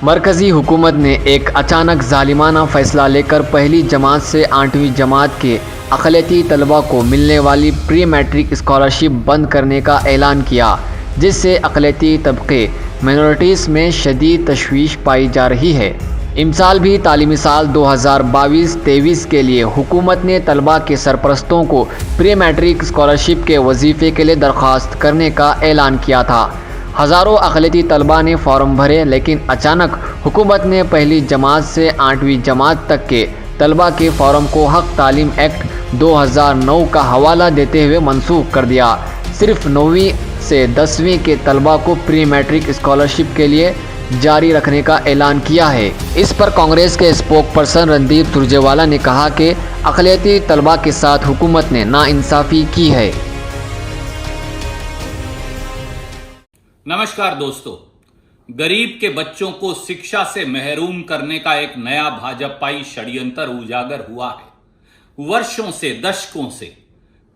मरकज़ी हुकूमत ने एक अचानक जालिमाना फ़ैसला लेकर पहली जमात से 8वीं जमात के अक़लियती तलबा को मिलने वाली प्री मैट्रिक स्कॉलरशिप बंद करने का ऐलान किया, जिससे अक़लियती तबक़े माइनॉरिटीज़ में शदीद तशवीश पाई जा रही है। इमसाल भी तालीमी साल 2022-23 के लिए हुकूमत ने तलबा के सरपरस्तों को प्री मैट्रिक स्कॉलरशिप के वजीफ़े के लिए दरख्वास्त करने का ऐलान किया था। हज़ारों अक़लियती तलबा ने फ़ॉर्म भरे, लेकिन अचानक हुकूमत ने पहली जमात से 8वीं जमात तक के तलबा के फ़ॉर्म को हक़ तालीम एक्ट 2009 का हवाला देते हुए मनसूख कर दिया। सिर्फ 9वीं से 10वीं के तलबा को प्री मैट्रिक स्कॉलरशिप के लिए जारी रखने का ऐलान किया है। इस पर कांग्रेस के स्पोक पर्सन रणदीप सुरजेवाला ने कहा कि अक़लियती तलबा के साथ हुकूमत ने नाइंसाफ़ी की है। नमस्कार दोस्तों, गरीब के बच्चों को शिक्षा से महरूम करने का एक नया भाजपाई षड्यंत्र उजागर हुआ है। वर्षों से, दशकों से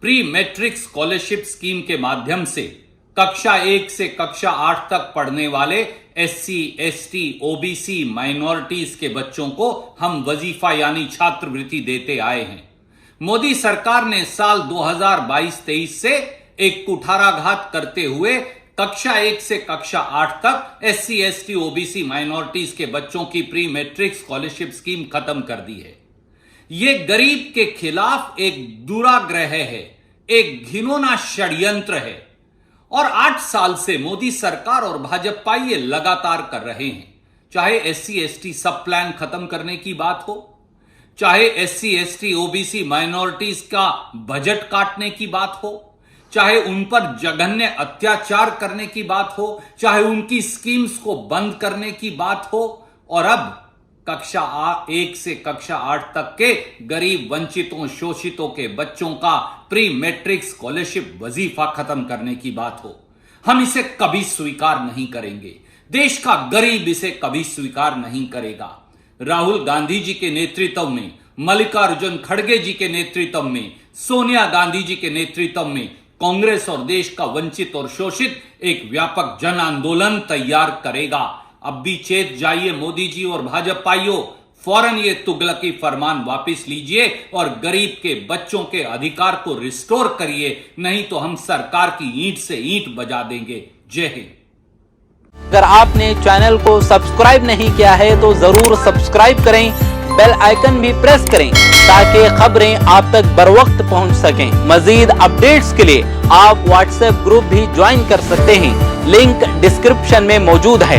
प्री मैट्रिक स्कॉलरशिप स्कीम के माध्यम से कक्षा 1 से कक्षा 8 तक पढ़ने वाले SC, ST, OBC माइनॉरिटीज के बच्चों को हम वजीफा यानी छात्रवृत्ति देते आए हैं। मोदी सरकार ने साल 2022-23 से एक कुठाराघात करते हुए कक्षा 1 से कक्षा 8 तक SC, ST, OBC माइनॉरिटीज के बच्चों की प्री मैट्रिक स्कॉलरशिप स्कीम खत्म कर दी है। यह गरीब के खिलाफ एक दुराग्रह है, एक घिनौना षड्यंत्र है और 8 साल से मोदी सरकार और भाजपा ये लगातार कर रहे हैं। चाहे SC, ST सब प्लान खत्म करने की बात हो, चाहे SC, ST, OBC माइनॉरिटीज का बजट काटने की बात हो, चाहे उन पर जघन्य अत्याचार करने की बात हो, चाहे उनकी स्कीम्स को बंद करने की बात हो, और अब कक्षा 1 से कक्षा 8 तक के गरीब, वंचितों, शोषितों के बच्चों का प्री मैट्रिक स्कॉलरशिप वजीफा खत्म करने की बात हो, हम इसे कभी स्वीकार नहीं करेंगे। देश का गरीब इसे कभी स्वीकार नहीं करेगा। राहुल गांधी जी के नेतृत्व में, मल्लिकार्जुन खड़गे जी के नेतृत्व में, सोनिया गांधी जी के नेतृत्व में कांग्रेस और देश का वंचित और शोषित एक व्यापक जन आंदोलन तैयार करेगा। अब भी चेत जाइए मोदी जी और भाजपाइयों, फौरन ये तुगलकी फरमान वापस लीजिए और गरीब के बच्चों के अधिकार को रिस्टोर करिए, नहीं तो हम सरकार की ईंट से ईंट बजा देंगे। जय हिंद। अगर आपने चैनल को सब्सक्राइब नहीं किया है तो जरूर सब्सक्राइब करें, बेल आइकन भी प्रेस करें ताकि खबरें आप तक बर वक्त पहुंच सकें। मजीद अपडेट्स के लिए आप व्हाट्सएप ग्रुप भी ज्वाइन कर सकते हैं, लिंक डिस्क्रिप्शन में मौजूद है।